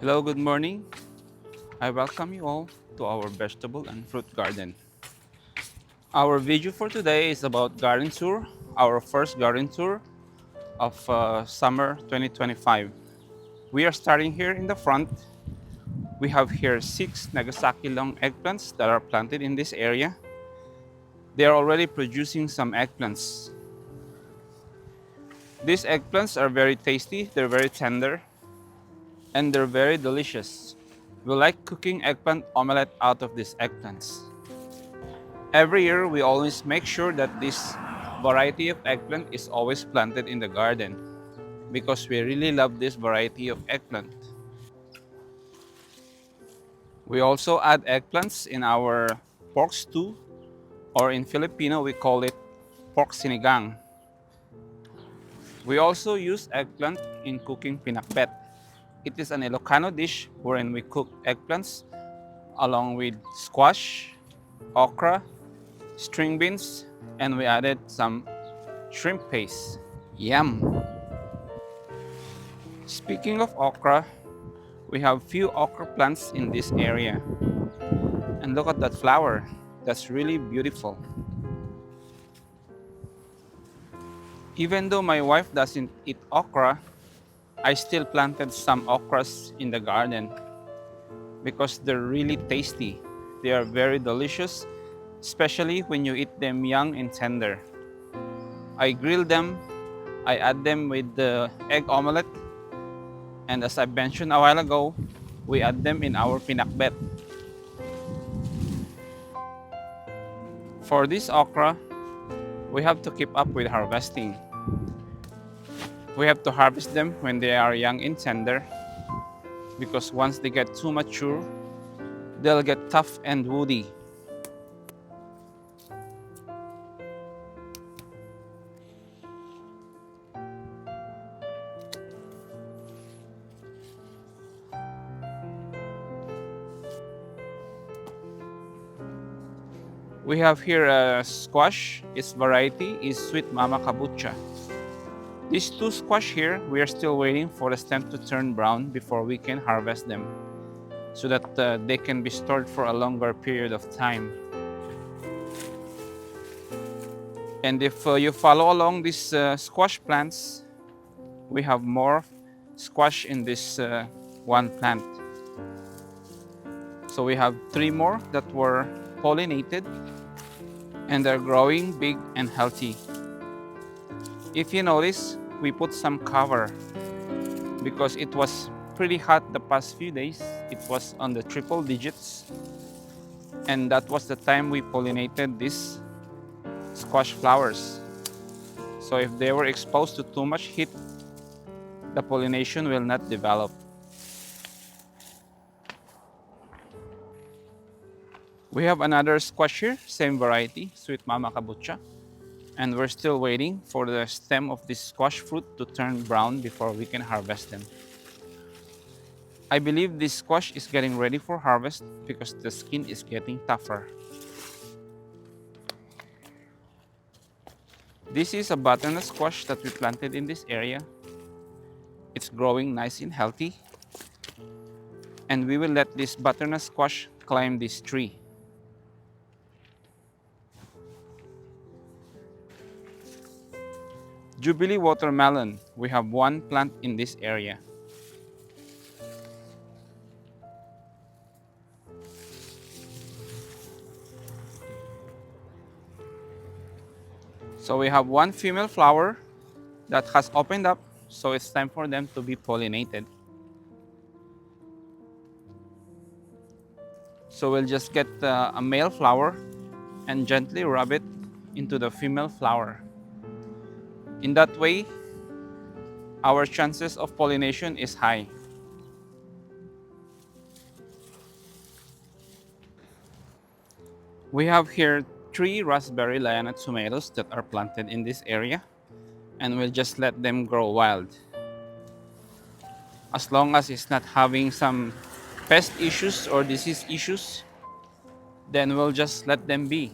Hello, good morning. I welcome you all to our vegetable and fruit garden. Our video for today is about garden tour, our first garden tour of summer 2025. We are starting here in the front. We have here 6 Nagasaki long eggplants that are planted in this area. They are already producing some eggplants. These eggplants are very tasty, they're very tender, and they're very delicious. We like cooking eggplant omelette out of these eggplants. Every year, we always make sure that this variety of eggplant is always planted in the garden because we really love this variety of eggplant. We also add eggplants in our pork stew, or in Filipino, we call it pork sinigang. We also use eggplant in cooking pinakbet. It is an Ilocano dish wherein we cook eggplants along with squash, okra, string beans, and we added some shrimp paste. Yum! Speaking of okra, we have few okra plants in this area. And look at that flower. That's really beautiful. Even though my wife doesn't eat okra, I still planted some okras in the garden because they're really tasty. They are very delicious, especially when you eat them young and tender. I grill them, I add them with the egg omelette, and as I mentioned a while ago, we add them in our pinakbet. For this okra, we have to keep up with harvesting. We have to harvest them when they are young and tender because once they get too mature, they'll get tough and woody. We have here a squash. Its variety is Sweet Mama Kabucha. These two squash here, we are still waiting for the stem to turn brown before we can harvest them so that they can be stored for a longer period of time. And if you follow along these squash plants, we have more squash in this one plant. So we have 3 more that were pollinated and they're growing big and healthy. If you notice, we put some cover because it was pretty hot the past few days. It was on the triple digits, and that was the time we pollinated these squash flowers. So if they were exposed to too much heat, the pollination will not develop. We have another squash here, same variety, Sweet Mama Kabucha. And we're still waiting for the stem of this squash fruit to turn brown before we can harvest them. I believe this squash is getting ready for harvest because the skin is getting tougher. This is a butternut squash that we planted in this area. It's growing nice and healthy. And we will let this butternut squash climb this tree. Jubilee watermelon. We have one plant in this area. So we have one female flower that has opened up, so it's time for them to be pollinated. So we'll just get a male flower and gently rub it into the female flower. In that way, our chances of pollination is high. We have here 3 raspberry liana tomatoes that are planted in this area, and we'll just let them grow wild. As long as it's not having some pest issues or disease issues, then we'll just let them be.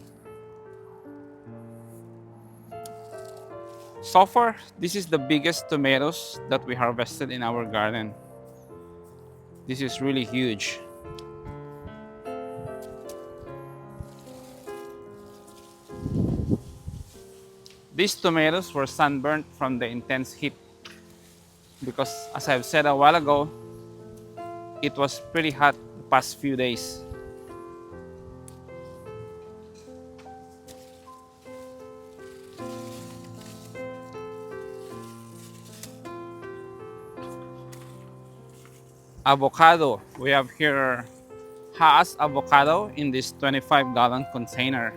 So far, this is the biggest tomatoes that we harvested in our garden. This is really huge. These tomatoes were sunburnt from the intense heat because, as I've said a while ago, it was pretty hot the past few days. Avocado. We have here Haas avocado in this 25-gallon container.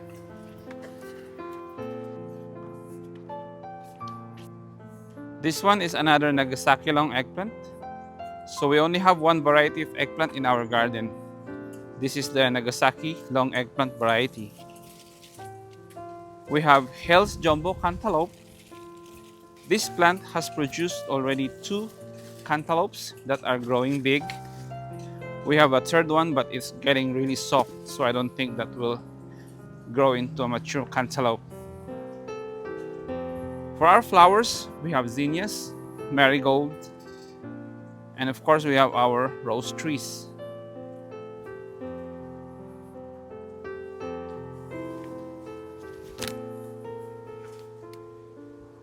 This one is another Nagasaki long eggplant. So we only have one variety of eggplant in our garden. This is the Nagasaki long eggplant variety. We have Hell's Jumbo Cantaloupe. This plant has produced already 2 cantaloupes that are growing big. We have a third one, but it's getting really soft, so I don't think that will grow into a mature cantaloupe. For our flowers, we have zinnias, marigold, and of course we have our rose trees.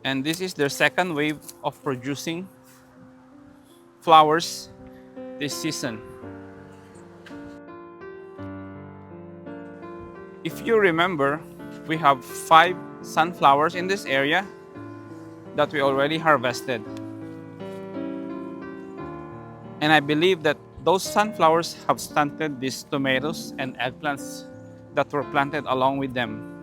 And this is their second wave of producing flowers this season. If you remember, we have 5 sunflowers in this area that we already harvested. And I believe that those sunflowers have stunted these tomatoes and eggplants that were planted along with them.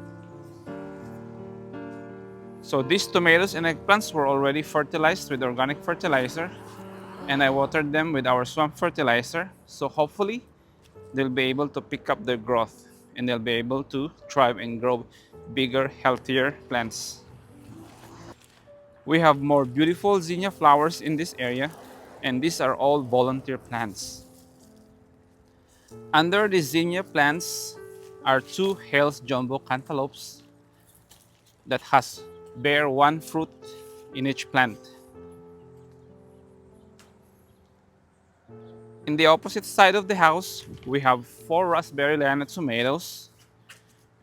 So these tomatoes and eggplants were already fertilized with organic fertilizer, and I watered them with our swamp fertilizer. So hopefully they'll be able to pick up their growth and they'll be able to thrive and grow bigger, healthier plants. We have more beautiful zinnia flowers in this area, and these are all volunteer plants. Under the zinnia plants are 2 Hales jumbo cantaloupes that bear 1 fruit in each plant. In the opposite side of the house, we have 4 raspberry Lana tomatoes,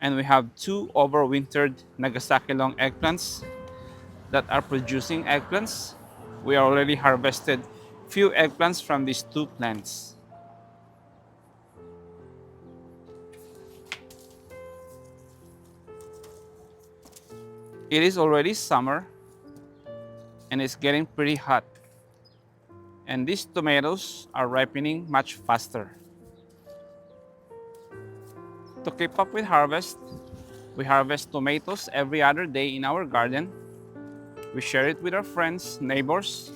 and we have 2 overwintered Nagasaki long eggplants that are producing eggplants. We already harvested few eggplants from these 2 plants. It is already summer and it's getting pretty hot. And these tomatoes are ripening much faster. To keep up with harvest, we harvest tomatoes every other day in our garden. We share it with our friends, neighbors,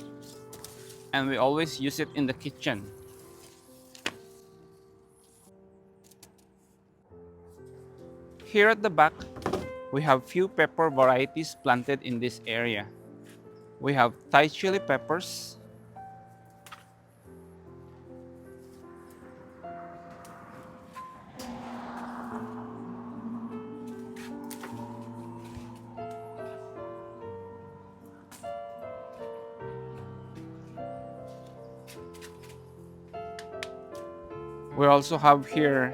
and we always use it in the kitchen. Here at the back, we have few pepper varieties planted in this area. We have Thai chili peppers, we also have here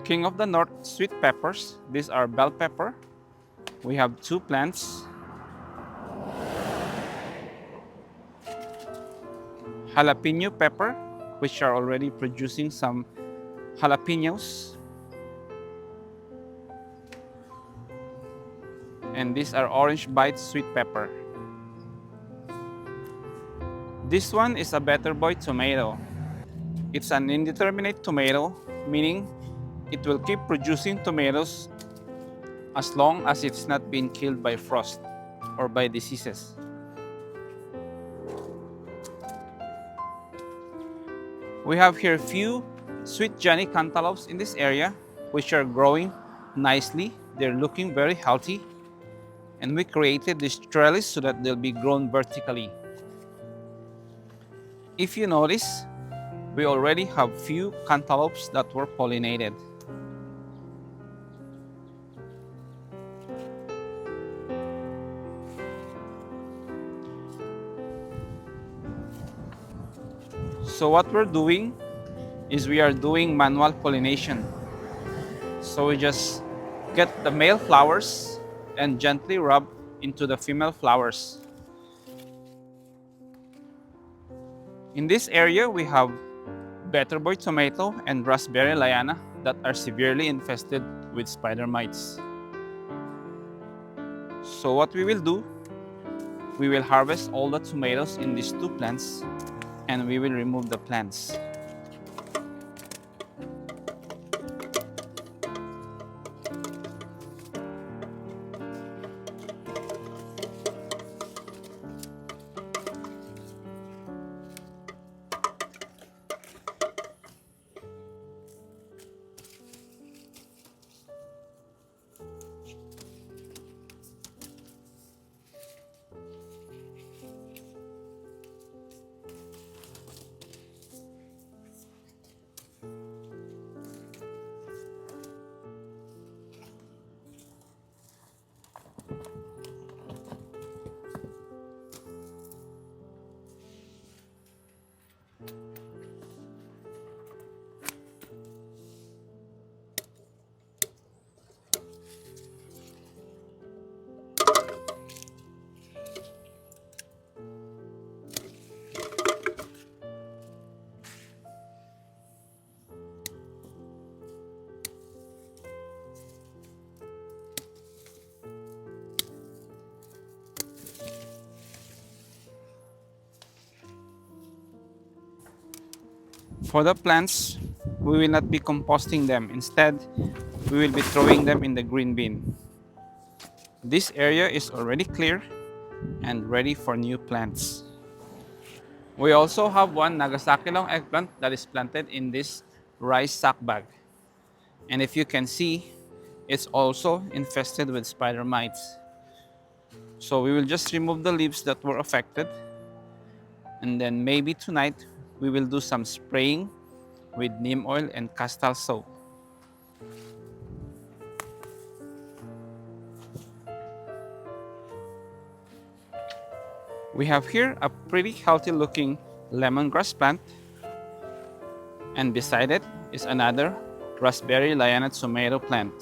King of the North sweet peppers. These are bell pepper. We have 2 plants. Jalapeno pepper, which are already producing some jalapenos. And these are orange bite sweet pepper. This one is a Better Boy tomato. It's an indeterminate tomato, meaning it will keep producing tomatoes as long as it's not been killed by frost or by diseases. We have here few sweet Johnny cantaloupes in this area, which are growing nicely. They're looking very healthy. And we created this trellis so that they'll be grown vertically. If you notice, we already have few cantaloupes that were pollinated. So what we're doing is we are doing manual pollination. So we just get the male flowers and gently rub into the female flowers. In this area, we have Better Boy tomato and raspberry liana that are severely infested with spider mites. So what we will do, we will harvest all the tomatoes in these two plants and we will remove the plants. For the plants, we will not be composting them. Instead, we will be throwing them in the green bin. This area is already clear and ready for new plants. We also have one Nagasaki long eggplant that is planted in this rice sack bag. And if you can see, it's also infested with spider mites. So we will just remove the leaves that were affected. And then maybe tonight, we will do some spraying with neem oil and castor soap. We have here a pretty healthy looking lemongrass plant, and beside it is another raspberry liana tomato plant.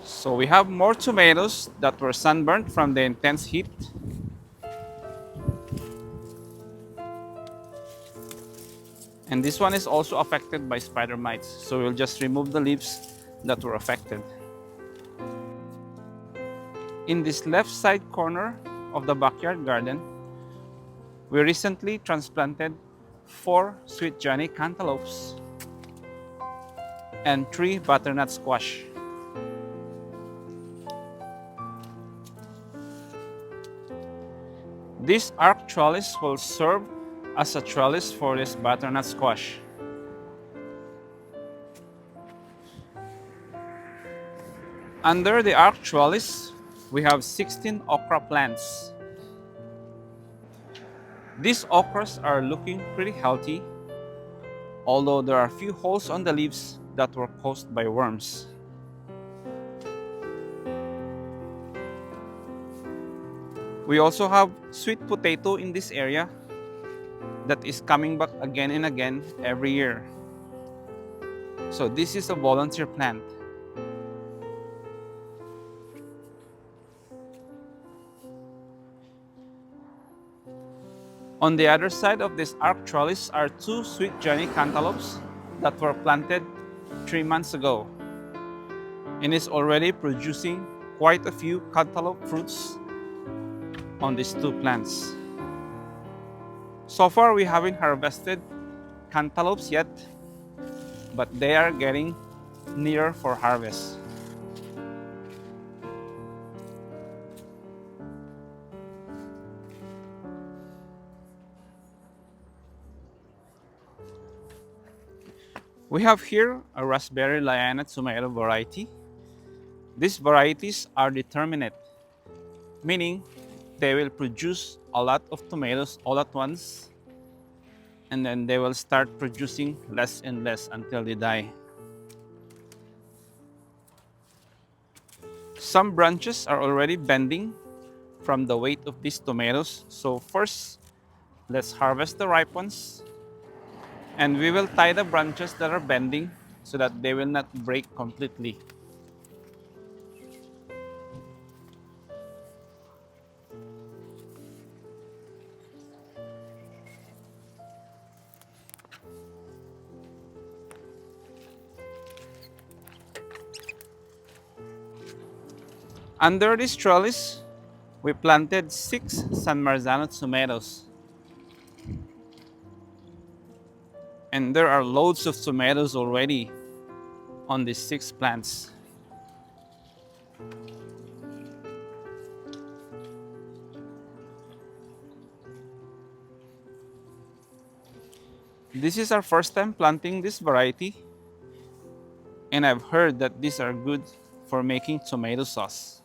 So we have more tomatoes that were sunburned from the intense heat. And this one is also affected by spider mites, so we'll just remove the leaves that were affected. In this left side corner of the backyard garden, we recently transplanted 4 sweet Johnny cantaloupes and 3 butternut squash. This arc trellis will serve as a trellis for this butternut squash. Under the arc trellis, we have 16 okra plants. These okras are looking pretty healthy, although there are a few holes on the leaves that were caused by worms. We also have sweet potato in this area that is coming back again and again every year. So this is a volunteer plant. On the other side of this arc trellis are 2 sweet Johnny cantaloupes that were planted 3 months ago, and is already producing quite a few cantaloupe fruits on these 2 plants. So far, we haven't harvested cantaloupes yet, but they are getting near for harvest. We have here a raspberry liana tomato variety. These varieties are determinate, meaning they will produce a lot of tomatoes all at once, and then they will start producing less and less until they die. Some branches are already bending from the weight of these tomatoes, so first Let's harvest the ripe ones. And we will tie the branches that are bending so that they will not break completely. Under this trellis, we planted 6 San Marzano tomatoes. And there are loads of tomatoes already on these 6 plants. This is our first time planting this variety, and I've heard that these are good for making tomato sauce.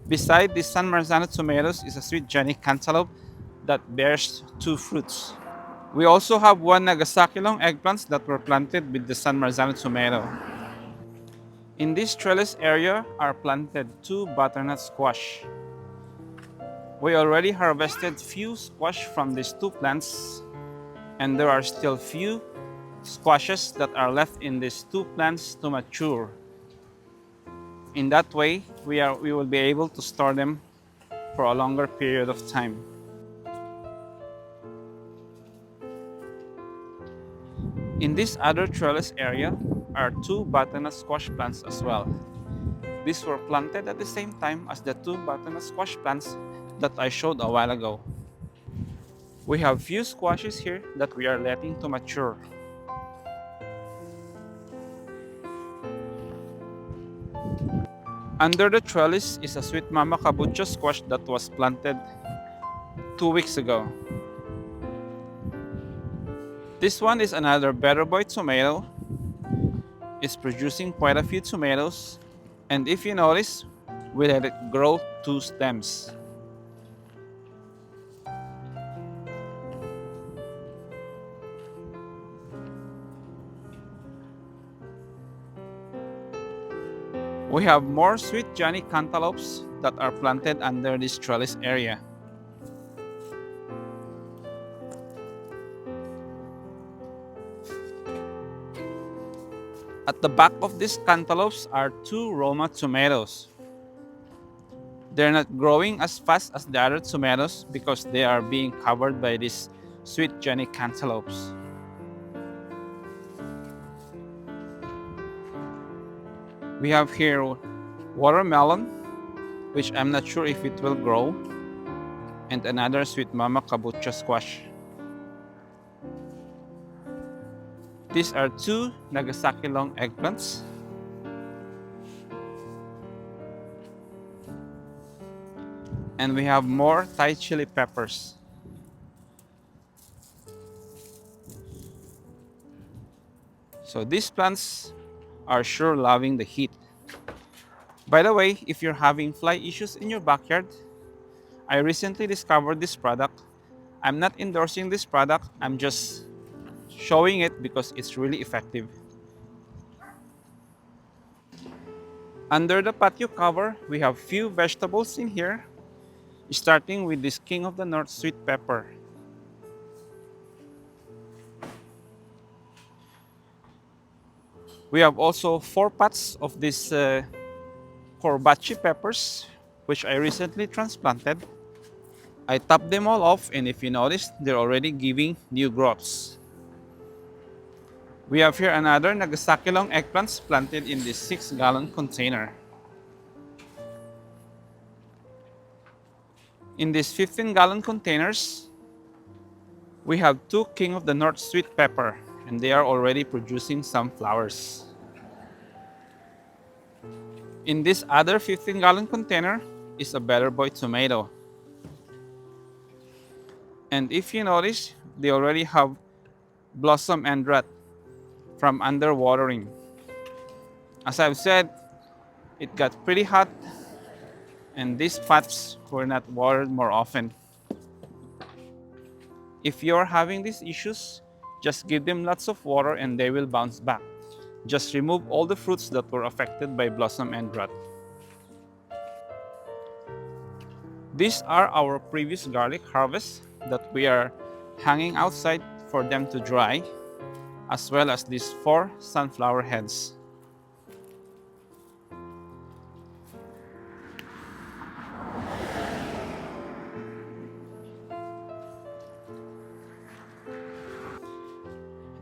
Beside the San Marzano tomatoes is a sweet Johnny cantaloupe that bears 2 fruits. We also have 1 Nagasaki long eggplants that were planted with the San Marzano tomato. In this trellis area are planted 2 butternut squash. We already harvested few squash from these 2 plants, and there are still few squashes that are left in these 2 plants to mature. In that way, we will be able to store them for a longer period of time. In this other trellis area are 2 butternut squash plants as well. These were planted at the same time as the 2 butternut squash plants that I showed a while ago. We have few squashes here that we are letting to mature. Under the trellis is a sweet mama kabucha squash that was planted 2 weeks ago. This one is another Better Boy tomato. It's producing quite a few tomatoes, and if you notice, we let it grow 2 stems. We have more sweet Johnny cantaloupes that are planted under this trellis area. At the back of these cantaloupes are 2 Roma tomatoes. They're not growing as fast as the other tomatoes because they are being covered by these sweet Johnny cantaloupes. We have here watermelon, which I'm not sure if it will grow, and another sweet mama kabucha squash. These are 2 Nagasaki long eggplants. And we have more Thai chili peppers. So these plants are sure loving the heat. By the way, if you're having fly issues in your backyard, I recently discovered this product. I'm not endorsing this product, I'm just showing it because it's really effective. Under the patio cover, we have few vegetables in here, starting with this King of the North sweet pepper. We have also 4 pots of these Corbachi peppers, which I recently transplanted. I topped them all off, and if you notice, they're already giving new growths. We have here another Nagasaki long eggplants planted in this 6-gallon container. In these 15-gallon containers, we have 2 King of the North sweet pepper, and they are already producing some flowers. In this other 15-gallon container is a Better Boy tomato. And if you notice, they already have blossom and rot from underwatering. As I've said, it got pretty hot, and these pots were not watered more often. If you're having these issues, just give them lots of water and they will bounce back. Just remove all the fruits that were affected by blossom and rot. These are our previous garlic harvests that we are hanging outside for them to dry, as well as these 4 sunflower heads.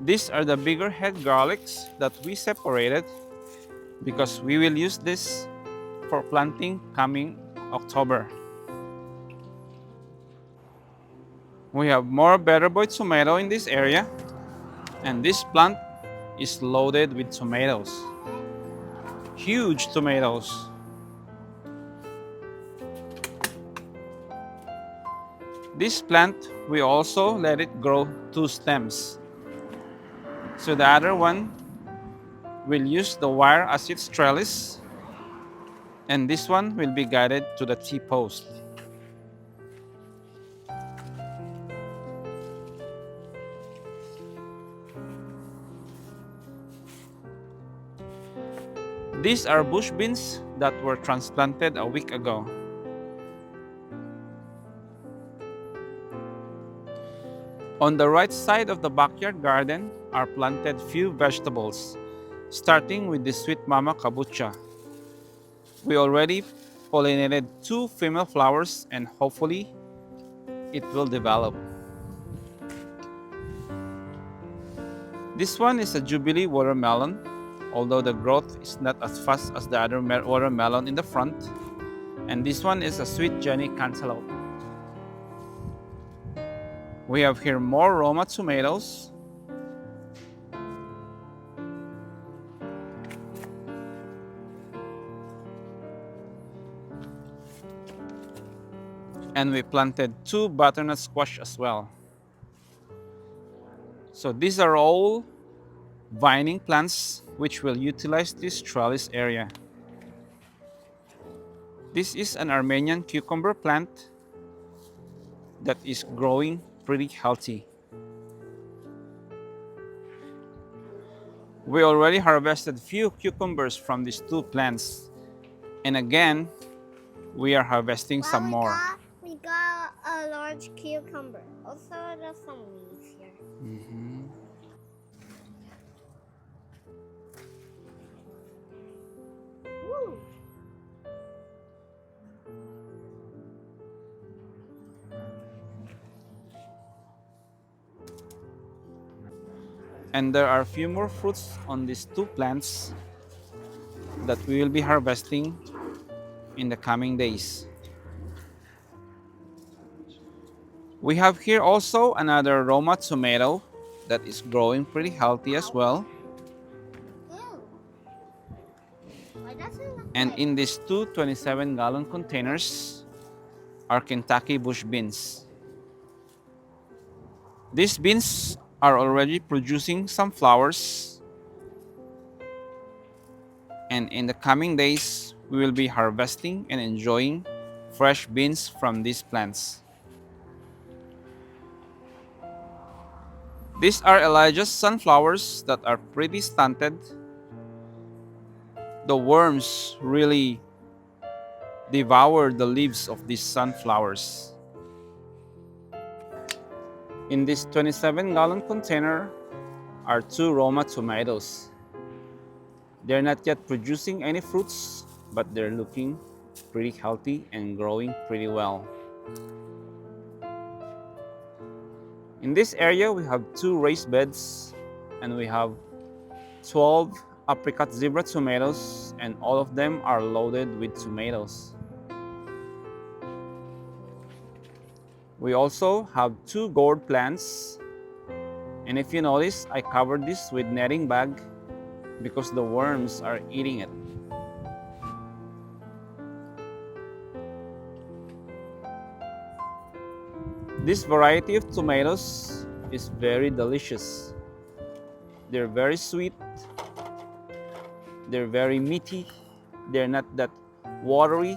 These are the bigger head garlics that we separated because we will use this for planting coming October. We have more Better Boy tomato in this area, and this plant is loaded with tomatoes. Huge tomatoes. This plant, we also let it grow 2 stems. So the other one will use the wire as its trellis, and this one will be guided to the T-post. These are bush beans that were transplanted a week ago. On the right side of the backyard garden are planted few vegetables, starting with the sweet mama kabocha. We already pollinated 2 female flowers and hopefully it will develop. This one is a Jubilee watermelon, although the growth is not as fast as the other watermelon in the front. And this one is a sweet Jenny cantaloupe. We have here more Roma tomatoes. And we planted 2 butternut squash as well. So these are all vining plants which will utilize this trellis area. This is an Armenian cucumber plant that is growing pretty healthy. We already harvested few cucumbers from these 2 plants, and again we are harvesting some more. We got a large cucumber. Also, there's some leaves here. Woo. And there are a few more fruits on these 2 plants that we will be harvesting in the coming days. We have here also another Roma tomato that is growing pretty healthy as well. And in these 2 27-gallon containers are Kentucky bush beans. These beans are already producing some flowers, and in the coming days we will be harvesting and enjoying fresh beans from these plants. These are Elijah's sunflowers that are pretty stunted. The worms really devour the leaves of these sunflowers. In this 27-gallon container are 2 Roma tomatoes. They're not yet producing any fruits, but they're looking pretty healthy and growing pretty well. In this area, we have 2 raised beds, and we have 12 apricot zebra tomatoes, and all of them are loaded with tomatoes. We also have 2 gourd plants, and if you notice, I covered this with netting bag because the worms are eating it. This variety of tomatoes is very delicious. They're very sweet, they're very meaty, they're not that watery.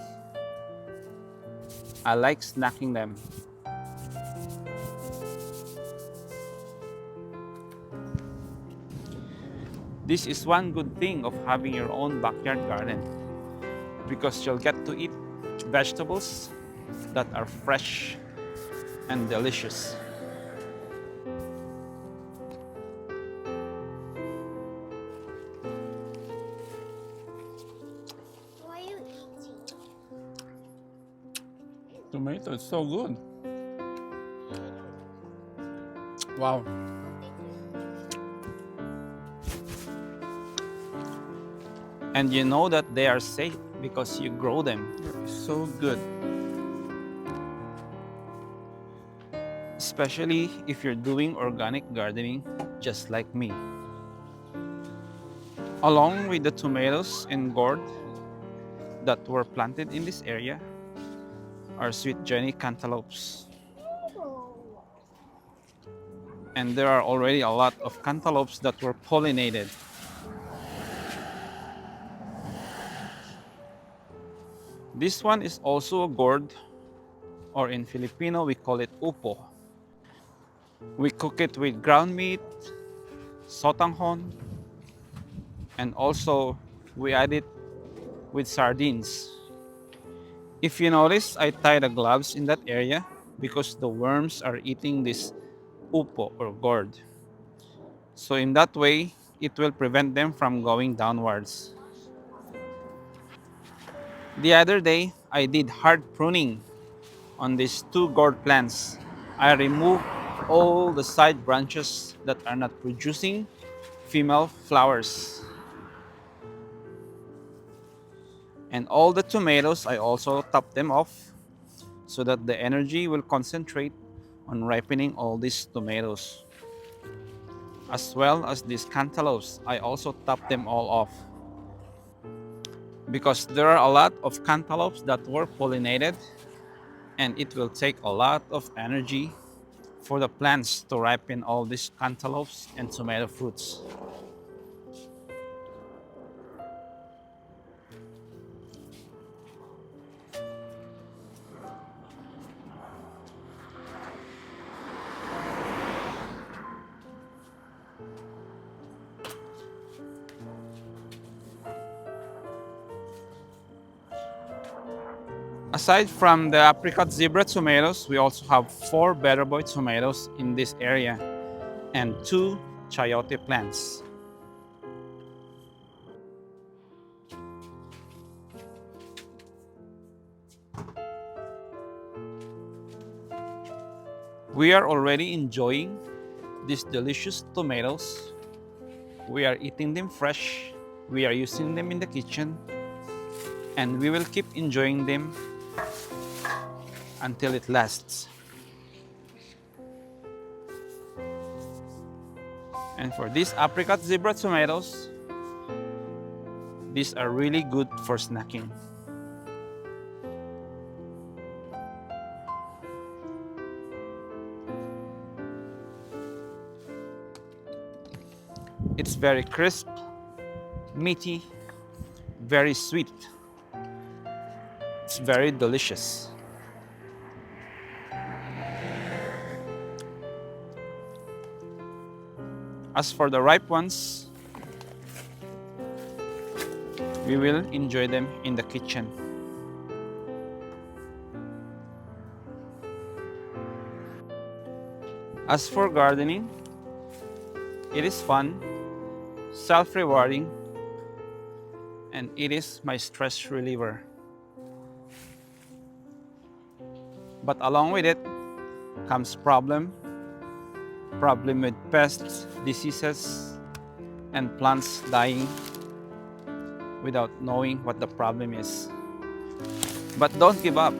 I like snacking them. This is one good thing of having your own backyard garden, because you'll get to eat vegetables that are fresh and delicious. What are you eating? Tomato, it's so good. Wow. And you know that they are safe because you grow them. They're so good. Especially if you're doing organic gardening just like me. Along with the tomatoes and gourd that were planted in this area are sweet Jenny cantaloupes. Oh. And there are already a lot of cantaloupes that were pollinated. This one is also a gourd, or in Filipino we call it upo. We cook it with ground meat, sotanghon, and also we add it with sardines. If you notice, I tie the gloves in that area because the worms are eating this upo or gourd. So in that way, it will prevent them from going downwards. The other day, I did hard pruning on these two gourd plants. I removed all the side branches that are not producing female flowers. And all the tomatoes, I also top them off so that the energy will concentrate on ripening all these tomatoes. As well as these cantaloupes, I also top them all off because there are a lot of cantaloupes that were pollinated and it will take a lot of energy for the plants to ripen all these cantaloupes and tomato fruits. Aside from the apricot zebra tomatoes, we also have 4 better boy tomatoes in this area and 2 chayote plants. We are already enjoying these delicious tomatoes. We are eating them fresh. We are using them in the kitchen. And we will keep enjoying them until it lasts. And for these apricot zebra tomatoes, these are really good for snacking. It's very crisp, meaty, very sweet. It's very delicious. As for the ripe ones, we will enjoy them in the kitchen. As for gardening, it is fun, self-rewarding, and it is my stress reliever. But along with it comes problem with pests, diseases, and plants dying without knowing what the problem is. But don't give up.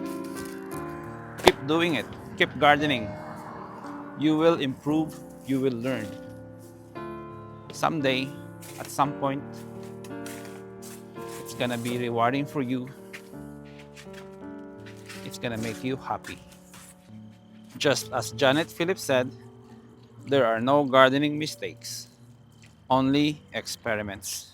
Keep doing it. Keep gardening. You will improve, you will learn. Someday, at some point, it's gonna be rewarding for you. It's gonna make you happy. Just as Janet Phillips said, there are no gardening mistakes, only experiments.